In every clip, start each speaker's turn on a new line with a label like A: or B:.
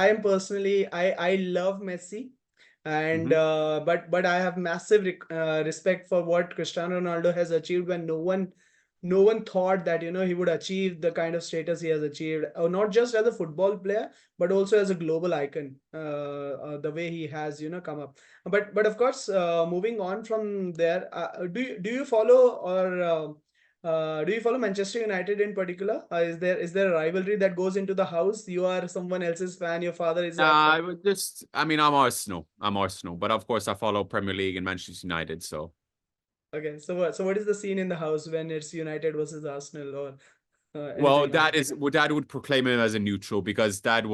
A: I am personally, I love Messi, and
B: Hmm.
A: but I have massive respect for what Cristiano Ronaldo has achieved when no one thought that he would achieve the kind of status he has achieved, or not just as a football player but also as a global icon. The way he has come up, but of course, moving on from there, do you follow, or do you follow Manchester United in particular? Is there a rivalry that goes into the house? You are someone else's fan. Your father is a
B: Nah,
A: fan.
B: I would just, I mean, I'm Arsenal. But of course I follow Premier League and Manchester United. So,
A: Okay, so what is the scene in the house when it's United versus Arsenal, or
B: well,
A: anything else?
B: Dad would proclaim him as a neutral because Dad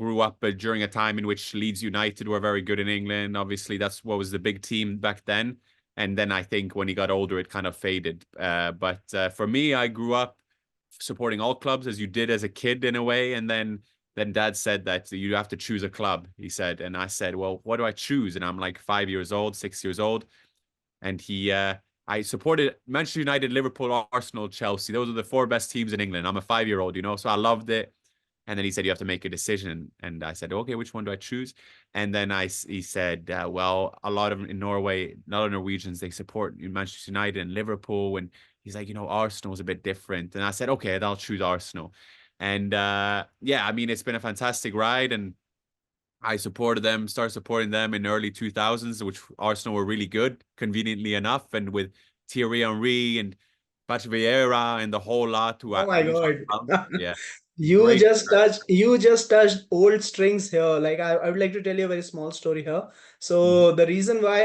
B: grew up during a time in which Leeds United were very good in England. Obviously, that's what was the big team back then. And then I think when he got older, it kind of faded. But for me, I grew up supporting all clubs as you did as a kid in a way. And then Dad said that you have to choose a club. He said, and I said, well, what do I choose? And I'm like 5 years old, 6 years old, and I supported Manchester United, Liverpool, Arsenal, Chelsea. Those are the four best teams in England. I'm a 5 year old, so I loved it. And then he said, you have to make a decision. And I said, okay, which one do I choose? And then he said, well, a lot of in Norway, a lot of Norwegians, they support Manchester United and Liverpool. And he's like, Arsenal is a bit different. And I said, okay, I'll choose Arsenal. And yeah, I mean, it's been a fantastic ride. And I started supporting them in early 2000s, which Arsenal were really good, conveniently enough, and with Thierry Henry and Patrick Vieira and the whole lot who
A: Oh
B: I
A: my
B: used to
A: God.
B: love. Yeah,
A: You
B: great.
A: just touched old strings here. Like, I would like to tell you a very small story here.
B: Mhm.
A: So the reason why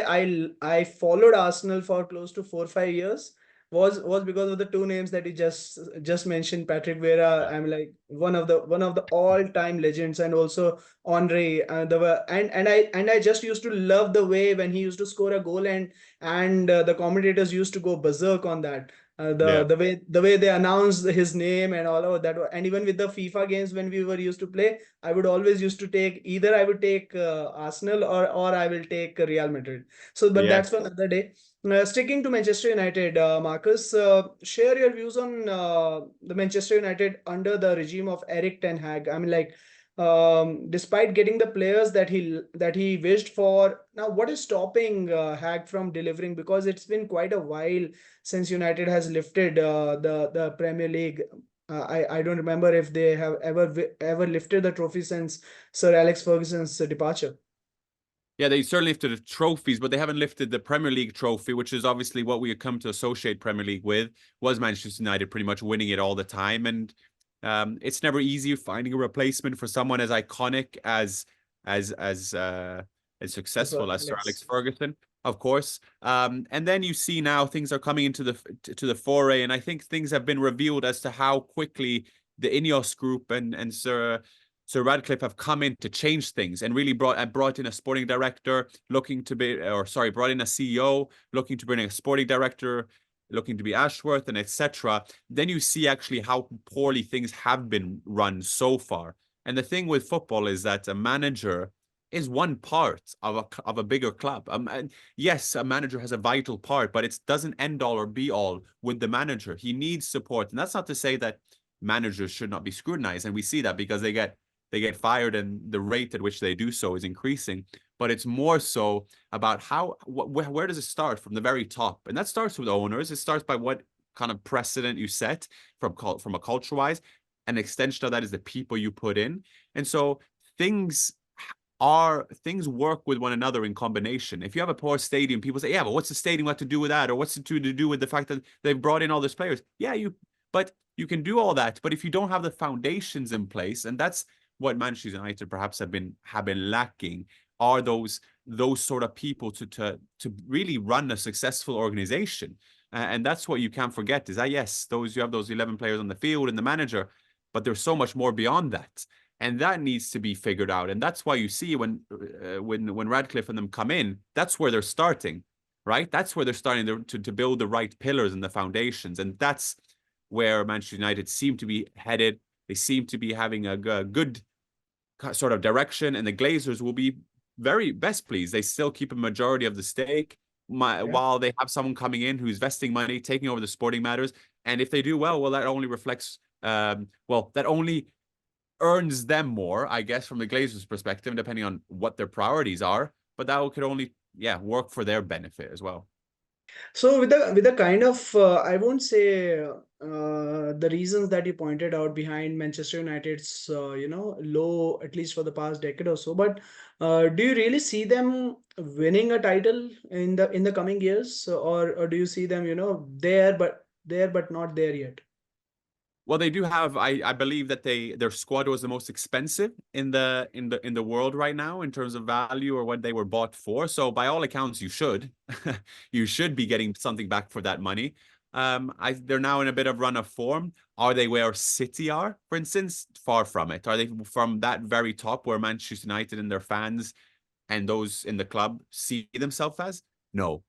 A: I followed Arsenal for close to 4 5 years was because of the two names that you just mentioned, Patrick Vieira.
B: Yeah.
A: I'm like one of the all-time legends, and also Henry. And I just used to love the way when he used to score a goal, and the commentators used to go berserk on that. The
B: Yeah.
A: the way they announced his name and all of that. And even with the FIFA games when we were used to play, I would always used to take, either I would take Arsenal, or I will take Real Madrid. So, but
B: Yeah.
A: that's for another day. Sticking to Manchester United, Marcus, share your views on the Manchester United under the regime of Eric Ten Hag. I mean, like, despite getting the players that he wished for, now what is stopping Hag from delivering? Because it's been quite a while since United has lifted the Premier League. I don't remember if they have ever lifted the trophy since Sir Alex Ferguson's departure.
B: Yeah, they certainly lifted the trophies, but they haven't lifted the Premier League trophy, which is obviously what we had come to associate Premier League with, was Manchester United pretty much winning it all the time. And it's never easy finding a replacement for someone as iconic as as uh as
A: Sir
B: successful as Sir Alex
A: Alex.
B: Ferguson, of course. And then you see now things are coming into the foray, and I think things have been revealed as to how quickly the Ineos group and Sir Radcliffe have come in to change things and really brought in a sporting director looking to be, or sorry, brought in a CEO looking to bring a sporting director, looking to be Ashworth, and etc. Then you see actually how poorly things have been run so far. And the thing with football is that a manager is one part of a bigger club. And yes, a manager has a vital part, but it doesn't end all or be all with the manager. He needs support, and that's not to say that managers should not be scrutinized. And we see that because they get fired and the rate at which they do so is increasing. But it's more so about where does it start from the very top? And that starts with owners. It starts by what kind of precedent you set from a culture wise. An extension of that is the people you put in. And so things things work with one another in combination. If you have a poor stadium, people say, yeah, but what's the stadium got to do with that? Or what's it to do with the fact that they've brought in all these players? Yeah, but you can do all that. But if you don't have the foundations in place, and that's what Manchester United perhaps have been lacking, are those sort of people to really run a successful organization. And that's what you can't forget is that yes, you have those 11 players on the field and the manager, but there's so much more beyond that. And that needs to be figured out. And that's why you see when Radcliffe and them come in, that's where they're starting, right? That's where they're starting to build the right pillars and the foundations. And that's where Manchester United seem to be headed. They seem to be having a good sort of direction, and the Glazers will be very best pleased. They still keep a majority of the stake,
A: Yeah.
B: while they have someone coming in who's vesting money, taking over the sporting matters. And if they do well, that only reflects, that only earns them more, I guess, from the Glazers' perspective, depending on what their priorities are. But that could only, work for their benefit as well.
A: So with the kind of I won't say the reasons that you pointed out behind Manchester United's low, at least for the past decade or so, but do you really see them winning a title in the coming years, or do you see them there but not there yet?
B: Well, they do have. I believe that their squad was the most expensive in the world right now in terms of value or what they were bought for. So by all accounts, you should you should be getting something back for that money. They're now in a bit of run of form. Are they where City are, for instance? Far from it. Are they from that very top where Manchester United and their fans and those in the club see themselves as? No.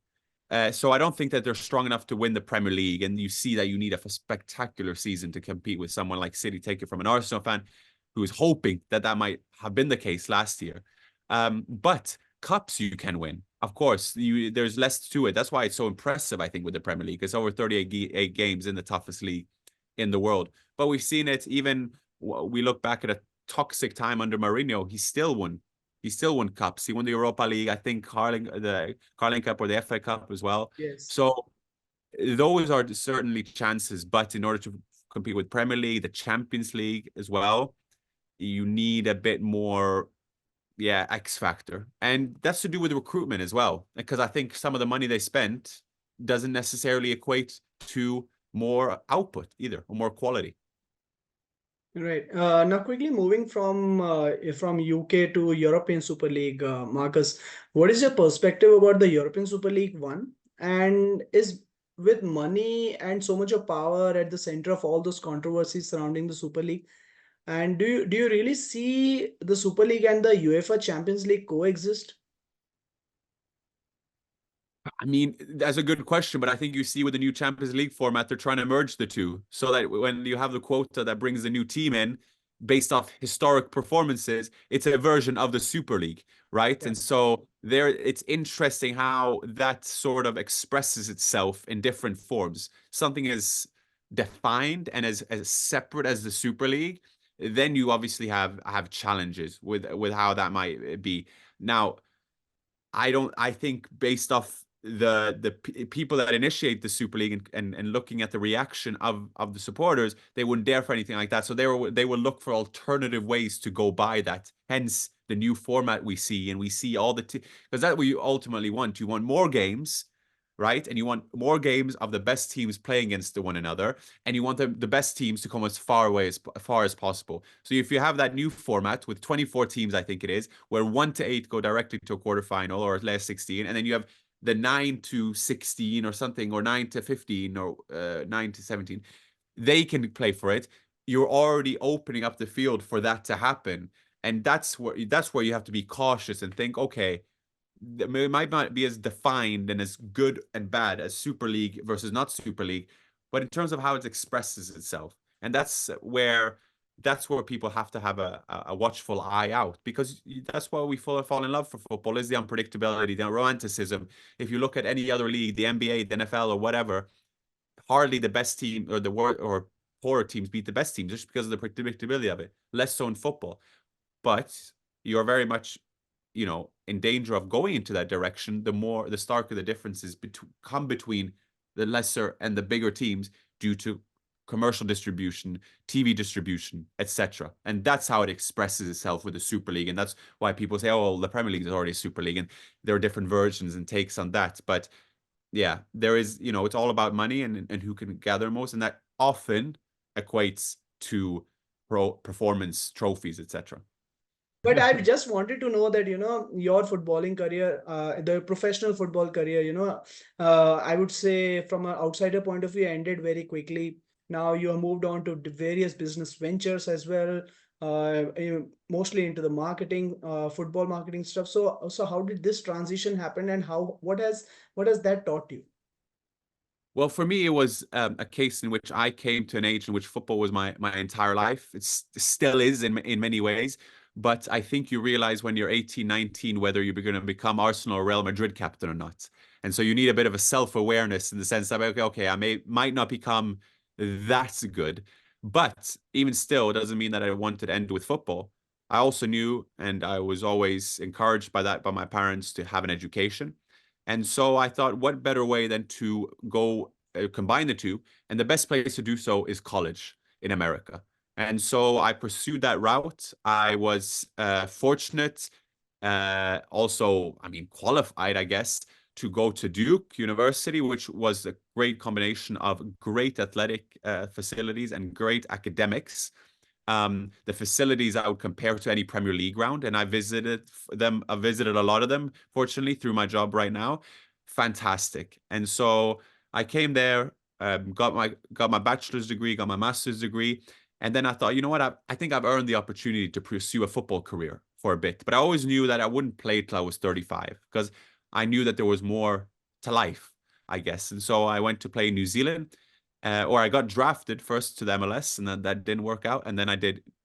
B: So I don't think that they're strong enough to win the Premier League. And you see that you need a spectacular season to compete with someone like City. Take it from an Arsenal fan who is hoping that that might have been the case last year. But cups you can win. Of course, there's less to it. That's why it's so impressive, I think, with the Premier League. It's over 38 games in the toughest league in the world. But we've seen it even, we look back at a toxic time under Mourinho, he still won cups. He won the Europa League, I think the Carling Cup or the FA Cup as well.
A: Yes.
B: So those are certainly chances, but in order to compete with Premier League, the Champions League as well, you need a bit more, X factor. And that's to do with recruitment as well, because I think some of the money they spent doesn't necessarily equate to more output either, or more quality.
A: Right. Now, quickly moving from UK to European Super League, Marcus, what is your perspective about the European Super League one? And is with money and so much of power at the center of all those controversies surrounding the Super League, and do you really see the Super League and the UEFA Champions League coexist?
B: I mean, that's a good question, but I think you see with the new Champions League format, they're trying to merge the two so that when you have the quota that brings the new team in based off historic performances, it's a version of the Super League, right?
A: Yeah.
B: And so there, it's interesting how that sort of expresses itself in different forms. Something as defined and as separate as the Super League, then you obviously have challenges with how that might be. Now, I think based off the people that initiate the Super League and looking at the reaction of the supporters, they wouldn't dare for anything like that. So they will look for alternative ways to go by that. Hence the new format we see, and we see all the because that's what you ultimately want. You want more games, right? And you want more games of the best teams playing against one another, and you want the best teams to come as far as possible. So if you have that new format with 24 teams, I think it is, where 1 to 8 go directly to a quarterfinal or less 16, and then you have the 9 to 16 or something, or 9 to 15 or 9 to 17, they can play for it. You're already opening up the field for that to happen. And that's where you have to be cautious and think, okay, it might not be as defined and as good and bad as Super League versus not Super League, but in terms of how it expresses itself. And that's where people have to have a watchful eye out, because that's why we fall in love for football, is the unpredictability, the romanticism. If you look at any other league, the NBA, the NFL, or whatever, hardly the best team or the worst or poorer teams beat the best teams just because of the predictability of it. Less so in football, but you're very much, in danger of going into that direction. The starker the differences come between the lesser and the bigger teams due to commercial distribution, TV distribution, etc. And that's how it expresses itself with the Super League. And that's why people say, oh, well, the Premier League is already a Super League, and there are different versions and takes on that. But yeah, there is, it's all about money and who can gather most, and that often equates to performance trophies, etc.
A: But I just wanted to know that, your footballing career, the professional football career, I would say from an outsider point of view, ended very quickly. Now you have moved on to various business ventures as well, mostly into the marketing, football marketing stuff. So how did this transition happen, and what has that taught you?
B: Well, for me, it was a case in which I came to an age in which football was my entire life. It still is in many ways. But I think you realize when you're 18, 19, whether you're going to become Arsenal or Real Madrid captain or not. And so you need a bit of a self-awareness in the sense that, okay, I might not become that good, But even still, it doesn't mean that I wanted to end with football. I also knew, and I was always encouraged by that, by my parents, to have an education. And so I thought, what better way than to go combine the two? And the best place to do so is college in America. And so I pursued that route. I was fortunate, also, I mean, qualified, I guess, to go to Duke University, which was a great combination of great athletic facilities and great academics. The facilities I would compare to any Premier League ground, and I visited them. I visited a lot of them, fortunately, through my job right now. Fantastic. And so I came there, got my bachelor's degree, got my master's degree, and then I thought, you know what? I think I've earned the opportunity to pursue a football career for a bit. But I always knew that I wouldn't play till I was 35 because I knew that there was more to life, I guess. And so I went to play in New Zealand, or I got drafted first to the MLS, and then that didn't work out. And then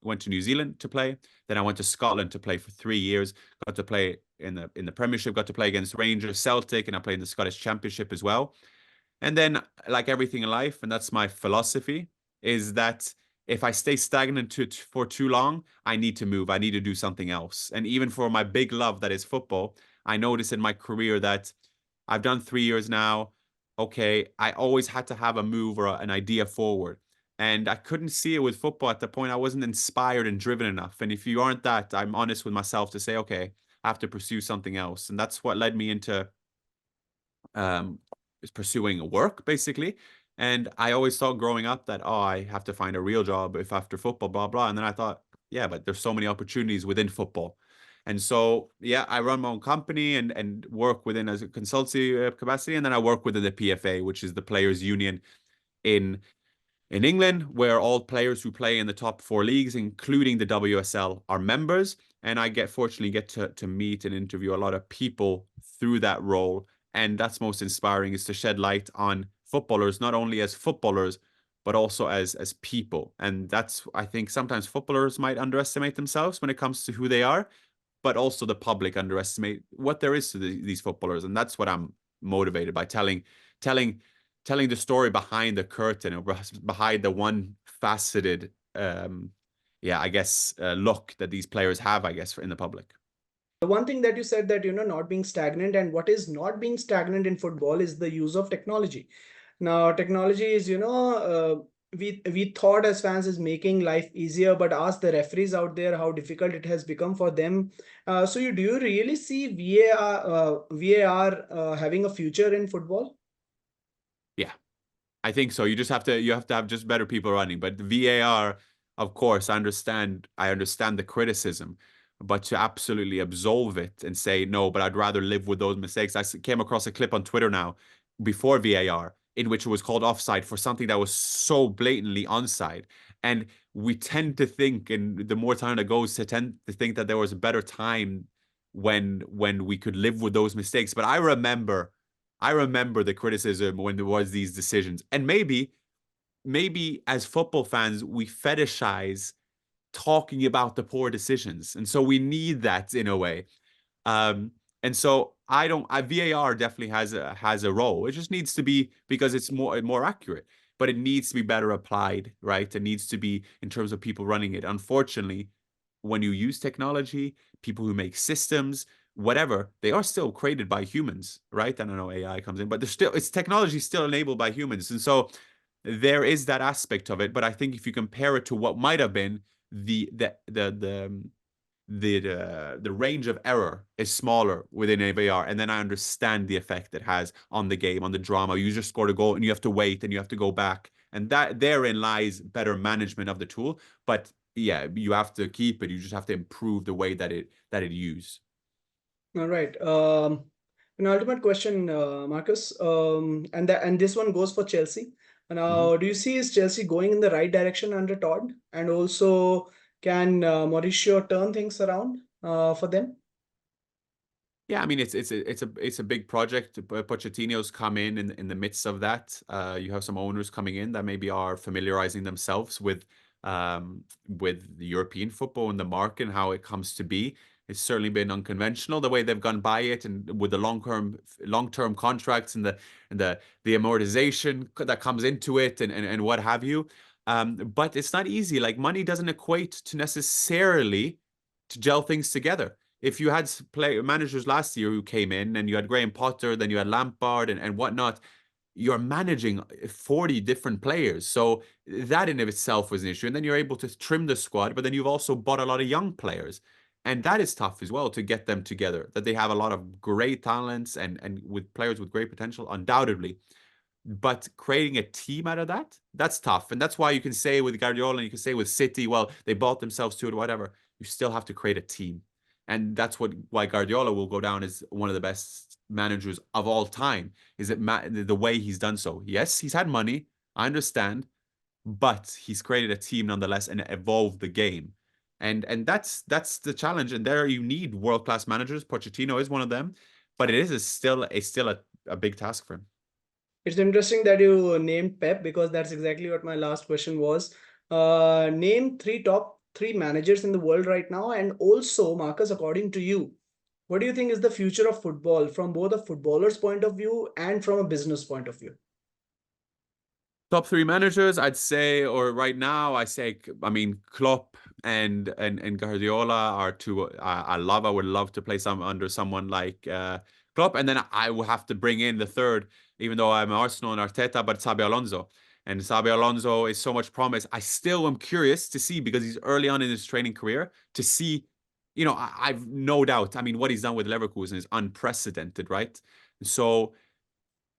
B: went to New Zealand to play. Then I went to Scotland to play for 3 years. Got to play in the Premiership. Got to play against Rangers, Celtic, and I played in the Scottish Championship as well. And then, like everything in life, and that's my philosophy, is that if I stay stagnant for too long, I need to move. I need to do something else. And even for my big love that is football, I noticed in my career that I've done 3 years now. Okay, I always had to have a move or an idea forward. And I couldn't see it with football at the point. I wasn't inspired and driven enough. And if you aren't that, I'm honest with myself to say, okay, I have to pursue something else. And that's what led me into um, pursuing work, basically. And I always thought growing up that, oh, I have to find a real job if after football, blah, blah. And then I thought, yeah, but there's so many opportunities within football. And so, yeah, I run my own company and work within as a consultancy capacity. And then I work within the PFA, which is the Players Union in England, where all players who play in the top four leagues, including the WSL, are members. And I fortunately get to meet and interview a lot of people through that role. And that's most inspiring, is to shed light on footballers, not only as footballers, but also as people. And that's, I think, sometimes footballers might underestimate themselves when it comes to who they are, but also the public underestimate what there is to these footballers. And that's what I'm motivated by, telling telling the story behind the curtain, or behind the one faceted yeah, I guess look that these players have, I guess, in the public.
A: The one thing that you said, that not being stagnant, and what is not being stagnant in football is the use of technology. Now technology is, we thought as fans is making life easier, but ask the referees out there how difficult it has become for them. So do you really see VAR having a future in football?
B: Yeah, I think so. You have to have just better people running. But the VAR, of course, I understand the criticism, but to absolutely absolve it and say no, but I'd rather live with those mistakes. I came across a clip on Twitter now before VAR in which it was called offside for something that was so blatantly onside. And we tend to think, and the more time that goes, to tend to think that there was a better time when we could live with those mistakes. But I remember the criticism when there was these decisions. And maybe as football fans, we fetishize talking about the poor decisions. And so we need that in a way. Um, and so VAR definitely has a role. It just needs to be, because it's more accurate, but it needs to be better applied, right? It needs to be in terms of people running it. Unfortunately, when you use technology, people who make systems, whatever, they are still created by humans, right? I don't know, AI comes in, but it's technology still enabled by humans. And so there is that aspect of it. But I think if you compare it to what might have been, the range of error is smaller within AVR. And then I understand the effect it has on the game, on the drama. You just scored a goal and you have to wait and you have to go back. And that therein lies better management of the tool. But yeah, you have to keep it. You just have to improve the way that it used.
A: All right. An ultimate question, Marcus, and this one goes for Chelsea.
B: Mhm.
A: Now, do you see is Chelsea going in the right direction under Todd, and also can Mauricio turn things around for them?
B: Yeah, I mean it's a big project. Pochettino's come in the midst of that. You have some owners coming in that maybe are familiarizing themselves with the European football and the market and how it comes to be. It's certainly been unconventional the way they've gone by it, and with the long term contracts and the amortization that comes into it, and what have you. But it's not easy. Like money doesn't equate to necessarily to gel things together. If you had managers last year who came in and you had Graham Potter, then you had Lampard and whatnot, you're managing 40 different players. So that in of itself was an issue. And then you're able to trim the squad, but then you've also bought a lot of young players. And that is tough as well to get them together, that they have a lot of great talents and with players with great potential, undoubtedly. But creating a team out of that, that's tough. And that's why you can say with Guardiola and you can say with City, well, they bought themselves to it, whatever. You still have to create a team. And that's why Guardiola will go down as one of the best managers of all time, is it the way he's done so. Yes, he's had money, I understand, but he's created a team nonetheless and evolved the game. And that's the challenge. And there you need world-class managers. Pochettino is one of them, but it is still a big task for him.
A: It's interesting that you named Pep, because that's exactly what my last question was. Name top three managers in the world right now. And also, Marcus, according to you, what do you think is the future of football from both a footballer's point of view and from a business point of view?
B: Top three managers, I'd say, or right now, I mean, Klopp and Guardiola are two I love. I would love to play under someone like Klopp, and then I will have to bring in the third, even though I'm Arsenal and Arteta, but Xabi Alonso. And Xabi Alonso is so much promise. I still am curious to see, because he's early on in his training career, to see, I've no doubt. I mean, what he's done with Leverkusen is unprecedented, right? So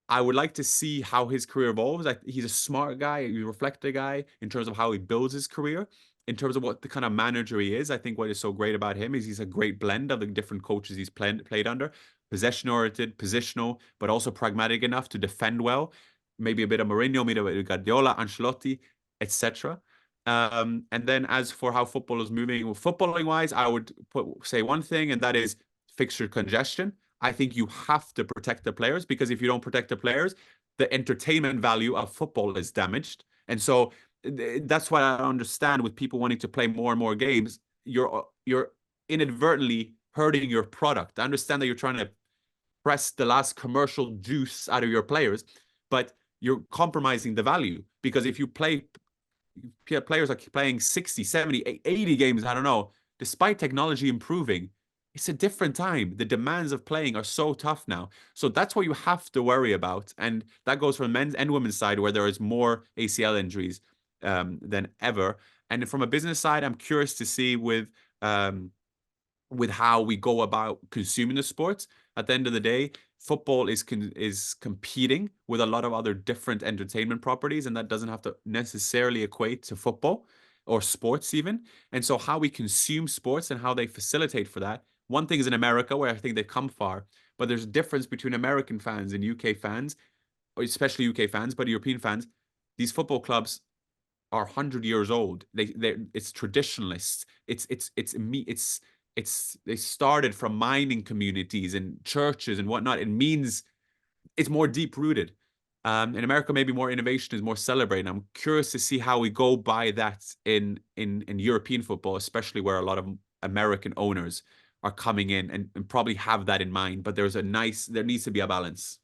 B: I would like to see how his career evolves. He's a smart guy, he's a reflective guy in terms of how he builds his career, in terms of what the kind of manager he is. I think what is so great about him is he's a great blend of the different coaches he's played under, possession-oriented, positional, but also pragmatic enough to defend well. Maybe a bit of Mourinho, maybe a bit of Guardiola, Ancelotti, etc. And then as for how football is moving, footballing wise, I would say one thing, and that is fixture congestion. I think you have to protect the players, because if you don't protect the players, the entertainment value of football is damaged. And so that's why I understand with people wanting to play more and more games, you're inadvertently hurting your product. I understand that you're trying to press the last commercial juice out of your players, but you're compromising the value, because if you players are playing 60, 70, 80 games, I don't know, despite technology improving, it's a different time. The demands of playing are so tough now. So that's what you have to worry about. And that goes from men's and women's side, where there is more ACL injuries than ever. And from a business side, I'm curious to see with how we go about consuming the sports. At the end of the day, football is competing with a lot of other different entertainment properties, and that doesn't have to necessarily equate to football or sports even. And so how we consume sports and how they facilitate for that. One thing is in America, where I think they've come far, but there's a difference between American fans and UK fans, or especially UK fans, but European fans. These football clubs are 100 years old. It's traditionalists. They started from mining communities and churches and whatnot. It means it's more deep rooted. In America, maybe more innovation is more celebrated. I'm curious to see how we go by that in European football, especially where a lot of American owners are coming in and probably have that in mind. But there needs to be a balance.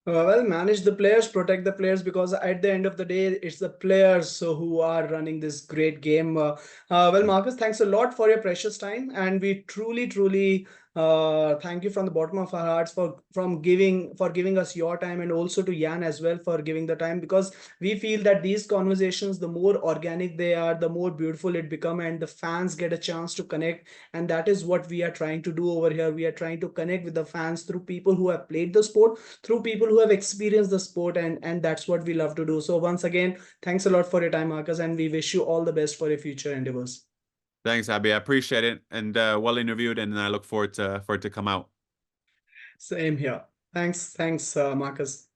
A: Well, manage the players, protect the players, because at the end of the day, it's the players who are running this great game. Well, Marcus, thanks a lot for your precious time, and we truly, truly thank you from the bottom of our hearts for giving us your time, and also to Jan as well for giving the time, because we feel that these conversations, the more organic they are, the more beautiful it become, and the fans get a chance to connect. And that is what we are trying to do over here. We are trying to connect with the fans through people who have played the sport, through people who have experienced the sport, and that's what we love to do. So once again, thanks a lot for your time, Marcus, and we wish you all the best for your future endeavors.
B: Thanks, Abby. I appreciate it, and well interviewed, and I look forward for it to come out.
A: Same here. Thanks, Marcus.